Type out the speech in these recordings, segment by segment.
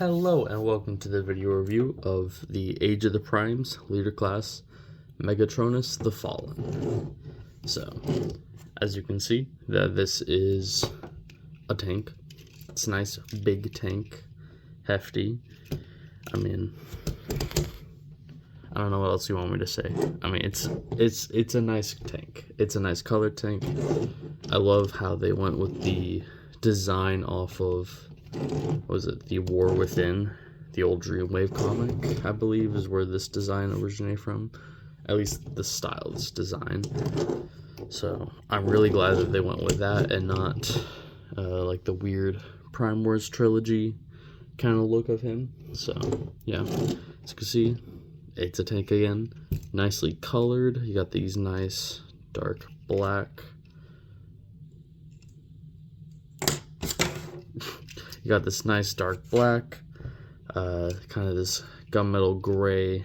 Hello and welcome to the video review of the Age of the Primes Leader Class Megatronus the Fallen. So, as you can see, this is a tank. It's a nice big tank, hefty. I mean, I don't know what else you want me to say. I mean, it's a nice tank. It's a nice colored tank. I love how they went with the design off of, what was it, The War Within, the old Dreamwave comic, I believe, is where this design originated from. At least the style of this design. So I'm really glad that they went with that and not like the weird Prime Wars trilogy kind of look of him. So yeah, as you can see, it's a tank again, nicely colored. You got these nice dark black. You got this nice dark black, kind of this gunmetal gray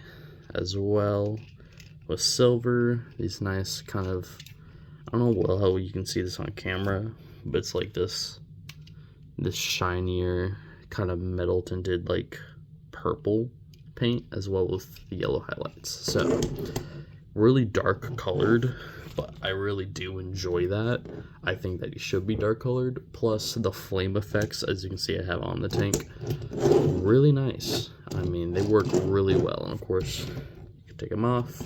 as well, with silver. These nice kind of, I don't know how you can see this on camera, but it's like this shinier kind of metal tinted like purple paint as well with the yellow highlights. So really dark colored, but I really do enjoy that. I think that he should be dark colored, plus the flame effects, as you can see I have on the tank, really nice. I mean, they work really well. And of course, you can take them off,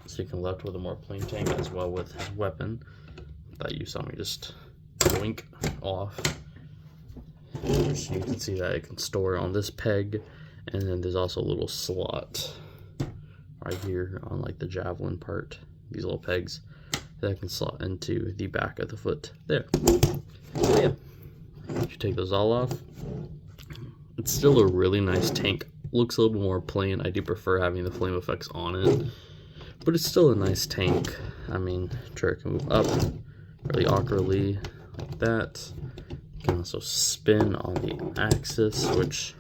so you can left with a more plain tank as well with his weapon that you saw me just wink off. So you can see that it can store on this peg, and then there's also a little slot right here on like the javelin part, these little pegs that can slot into the back of the foot there. So yeah, if you take those all off, it's still a really nice tank. Looks a little bit more plain. I do prefer having the flame effects on it, but it's still a nice tank. I mean, trigger can move up really awkwardly like that. You can also spin on the axis, which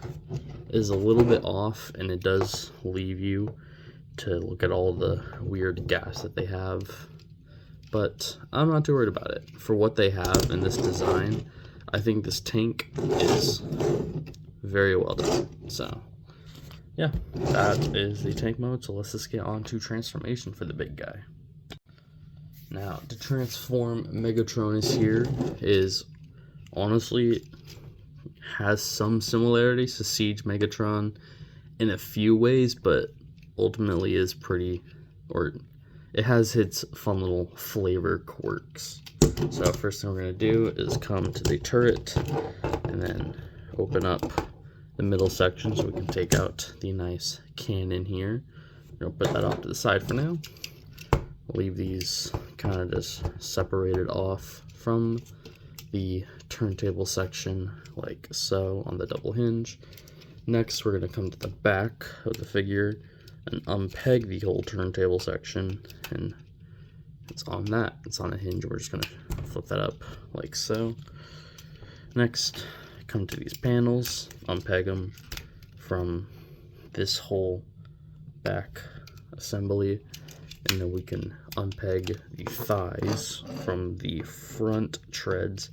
is a little bit off, and it does leave you to look at all the weird gas that they have, but I'm not too worried about it. For what they have in this design, I think this tank is very well done. So yeah, that is the tank mode. So let's just get on to transformation for the big guy. Now, to transform Megatronus here is honestly has some similarities to Siege Megatron in a few ways, but ultimately is pretty, or it has its fun little flavor quirks. So first thing we're going to do is come to the turret and then open up the middle section so we can take out the nice cannon here. We're going to put that off to the side for now. Leave these kind of just separated off from the turntable section like so on the double hinge. Next we're going to come to the back of the figure and unpeg the whole turntable section, and it's on that. It's on a hinge. We're just going to flip that up like so. Next, come to these panels, unpeg them from this whole back assembly, and then we can unpeg the thighs from the front treads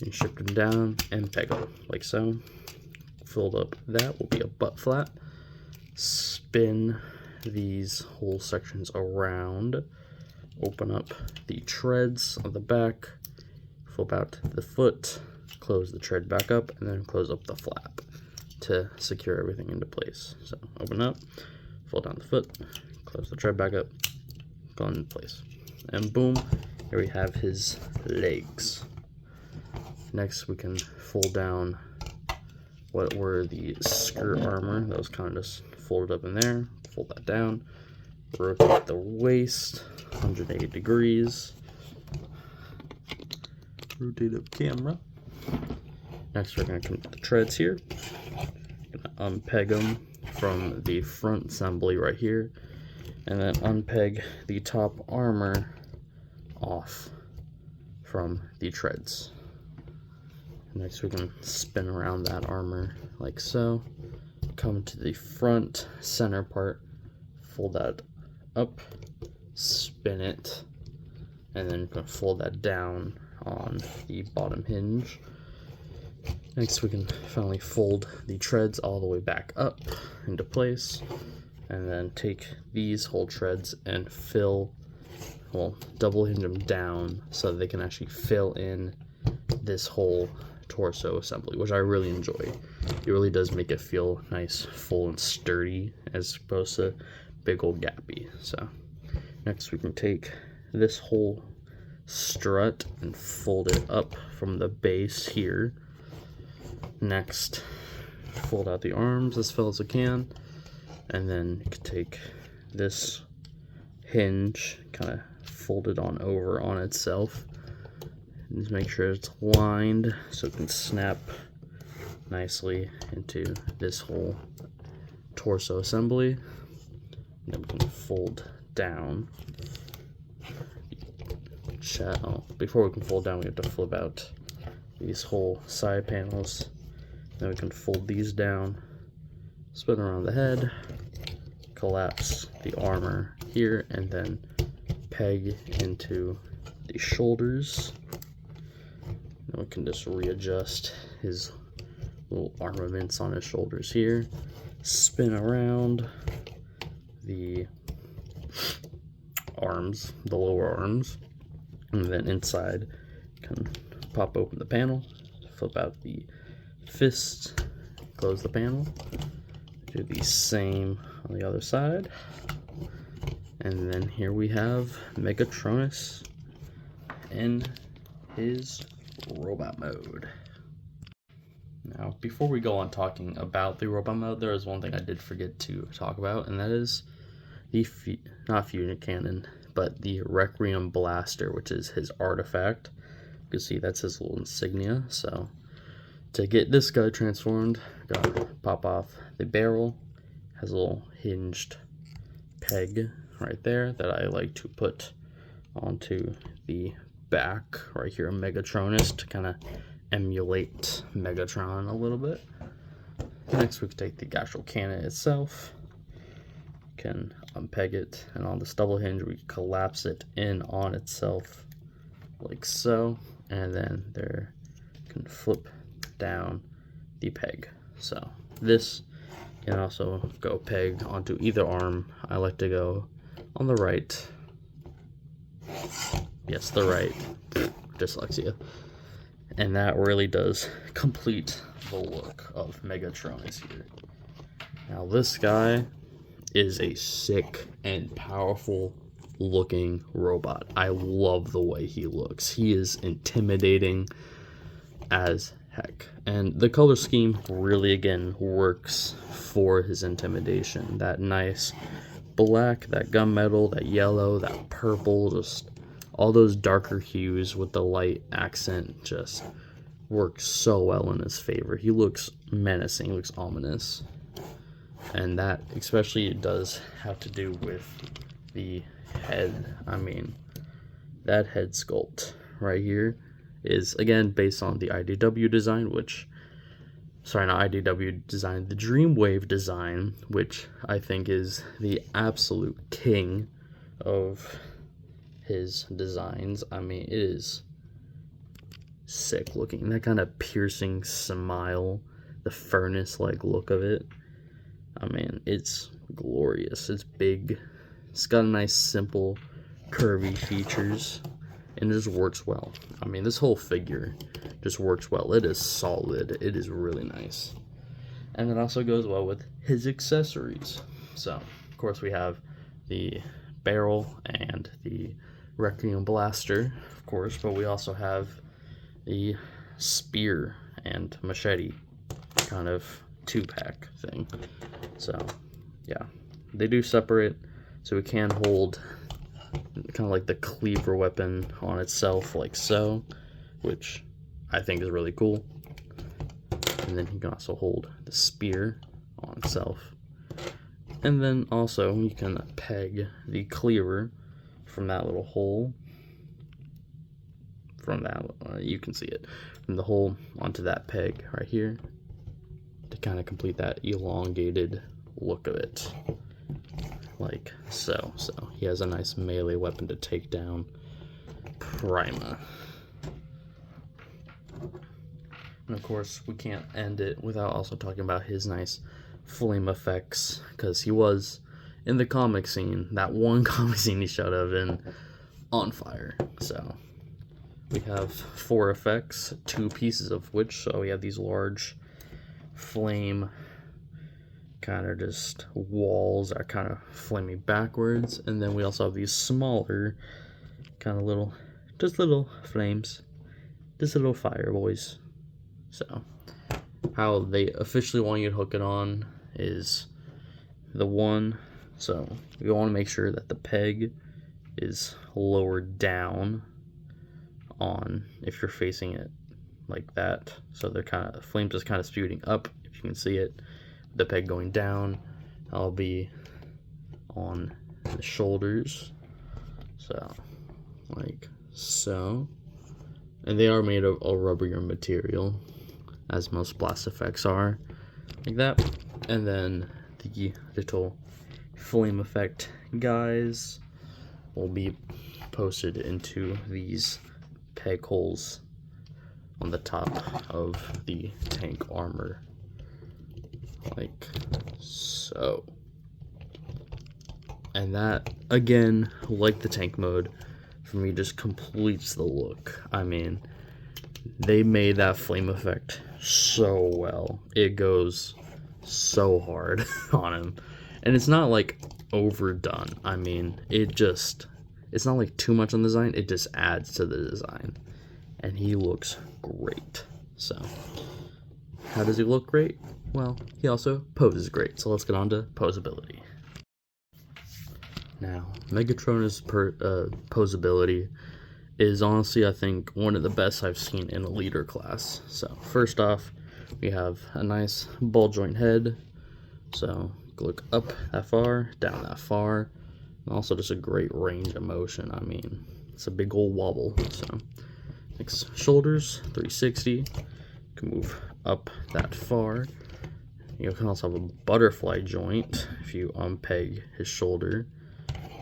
and shift them down and peg them like so. Filled up that will be a butt flat. Spin these whole sections around, open up the treads on the back, flip out the foot, close the tread back up, and then close up the flap to secure everything into place. So open up, fold down the foot, close the tread back up, go into place, and boom, here we have his legs. Next we can fold down what were the skirt armor that was kind of just folded up in there. Fold that down, rotate the waist 180 degrees, rotate up camera. Next we're going to come to the treads here, going to unpeg them from the front assembly right here, and then unpeg the top armor off from the treads. Next we can spin around that armor like so, come to the front center part, fold that up, spin it, and then you can fold that down on the bottom hinge. Next we can finally fold the treads all the way back up into place, and then take these whole treads and double hinge them down so that they can actually fill in this whole torso assembly, which I really enjoy. It really does make it feel nice, full, and sturdy as opposed to big old gappy. So next we can take this whole strut and fold it up from the base here. Next, fold out the arms as well as I can, and then you can take this hinge, kind of fold it on over on itself, and just make sure it's lined so it can snap nicely into this whole torso assembly. And then we can fold down. Before we can fold down, we have to flip out these whole side panels. Then we can fold these down, spin around the head, collapse the armor here, and then peg into the shoulders. Then we can just readjust his little armaments on his shoulders here, spin around the arms, the lower arms, and then inside can pop open the panel, flip out the fist, close the panel, do the same on the other side, and then here we have Megatronus in his robot mode. Now, before we go on talking about the robot mode, there is one thing I did forget to talk about, and that is the not fusion cannon, but the Requiem blaster, which is his artifact. You can see that's his little insignia. So to get this guy transformed, gotta pop off the barrel. Has a little hinged peg right there that I like to put onto the back right here of Megatronus to kind of emulate Megatron a little bit. Next we can take the actual cannon itself, can unpeg it, and on this double hinge we can collapse it in on itself like so, and then there can flip down the peg. So this can also go pegged onto either arm. I like to go on the right. Yes, the right. Dyslexia. And that really does complete the look of Megatronus here. Now this guy is a sick and powerful looking robot. I love the way he looks. He is intimidating as heck. And the color scheme really, again, works for his intimidation. That nice black, that gunmetal, that yellow, that purple, just all those darker hues with the light accent just works so well in his favor. He looks menacing, he looks ominous. And that especially does have to do with the head. I mean, that head sculpt right here is, again, based on the IDW design, the Dreamwave design, which I think is the absolute king of his designs. I mean, it is sick looking. That kind of piercing smile, the furnace-like look of it. I mean, it's glorious. It's big. It's got a nice, simple, curvy features, and it just works well. I mean, this whole figure just works well. It is solid. It is really nice. And it also goes well with his accessories. So, of course, we have the barrel and the Requiem blaster, of course, but we also have the spear and machete kind of two-pack thing. So, yeah, they do separate, so we can hold kind of like the cleaver weapon on itself like so, which I think is really cool. And then you can also hold the spear on itself. And then also you can peg the cleaver from that little hole, from that, you can see it, from the hole onto that peg right here to kind of complete that elongated look of it, like so. So he has a nice melee weapon to take down Prima. And of course, we can't end it without also talking about his nice flame effects, because he was in the comic scene, that one comic scene he showed up in, on fire. So we have 4 effects, 2 pieces of which, so we have these large flame kind of just walls that are kind of flaming backwards, and then we also have these smaller kind of little flames, just little fire boys. So how they officially want you to hook it on is the one, so you want to make sure that the peg is lowered down on, if you're facing it like that, so they're kind of, flames is kind of spewing up, if you can see it. The peg going down, I'll be on the shoulders, so like so, and they are made of a rubberier material, as most blast effects are, like that. And then the little flame effect guys will be posted into these peg holes on the top of the tank armor, like so. And that, again, like the tank mode, for me just completes the look. I mean, they made that flame effect so well. It goes so hard on him. And it's not like overdone. I mean, it's not like too much on the design, it just adds to the design. And he looks great. So, how does he look great? Well, he also poses great. So let's get on to posability. Now, Megatronus posability is honestly, I think, one of the best I've seen in a leader class. So first off, we have a nice ball joint head. So look up that far, down that far. And also just a great range of motion. I mean, it's a big old wobble. So next, shoulders, 360. You can move up that far. You can also have a butterfly joint if you unpeg his shoulder.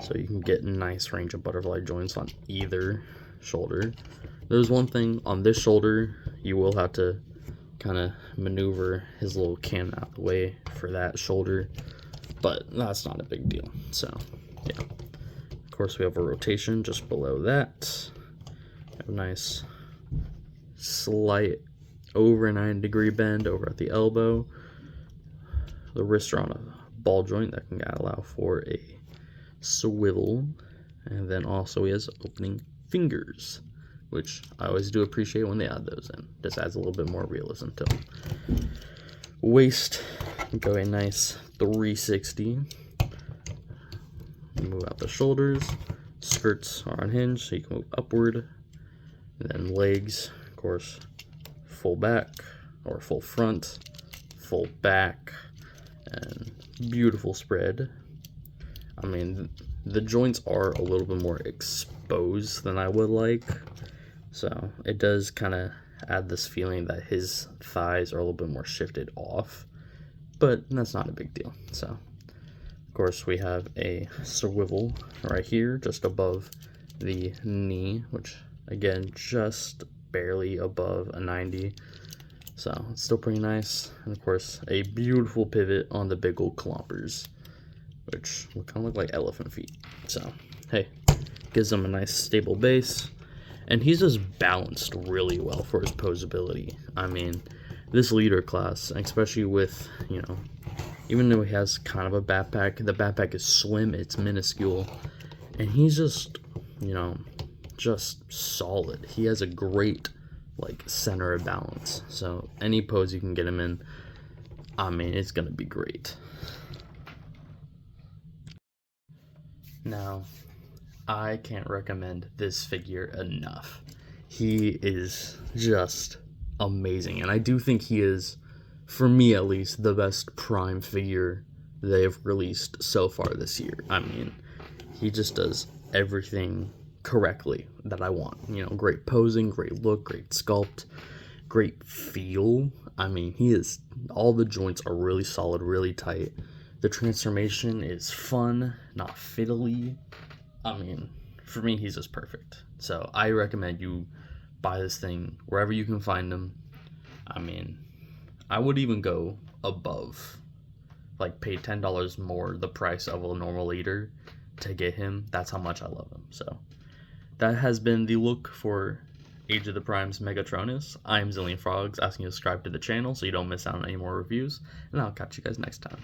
So you can get a nice range of butterfly joints on either shoulder. There's one thing, on this shoulder, you will have to kind of maneuver his little cannon out of the way for that shoulder, but that's not a big deal. So, yeah. Of course, we have a rotation just below that. A nice slight over 90-degree bend over at the elbow. The wrists are on a ball joint that can allow for a swivel, and then also he has opening fingers, which I always do appreciate when they add those in. Just adds a little bit more realism to them. Waist, go a nice 360. Move out the shoulders. Skirts are unhinged, so you can move upward. And then legs, of course, full back or full front, full back, and beautiful spread. I mean, the joints are a little bit more exposed than I would like, so it does kind of add this feeling that his thighs are a little bit more shifted off, but that's not a big deal. So, of course, we have a swivel right here, just above the knee, which, again, just barely above a 90, so it's still pretty nice. And, of course, a beautiful pivot on the big old clompers, which will kind of look like elephant feet. So, hey, gives him a nice stable base. And he's just balanced really well for his posability. I mean, this leader class, especially with, you know, even though he has kind of a backpack, the backpack is slim, it's minuscule. And he's just, you know, just solid. He has a great, like, center of balance. So, any pose you can get him in, I mean, it's going to be great. Now, I can't recommend this figure enough. He is just amazing, and I do think he is, for me at least, the best Prime figure they've released so far this year. I mean, he just does everything correctly that I want. You know, great posing, great look, great sculpt, great feel. I mean, all the joints are really solid, really tight. The transformation is fun, not fiddly. I mean, for me, he's just perfect. So I recommend you buy this thing wherever you can find them. I mean, I would even go above, like pay $10 more the price of a normal leader to get him. That's how much I love him. So that has been the look for Age of the Primes Megatronus. I'm Zillion Frogs, asking you to subscribe to the channel so you don't miss out on any more reviews, and I'll catch you guys next time.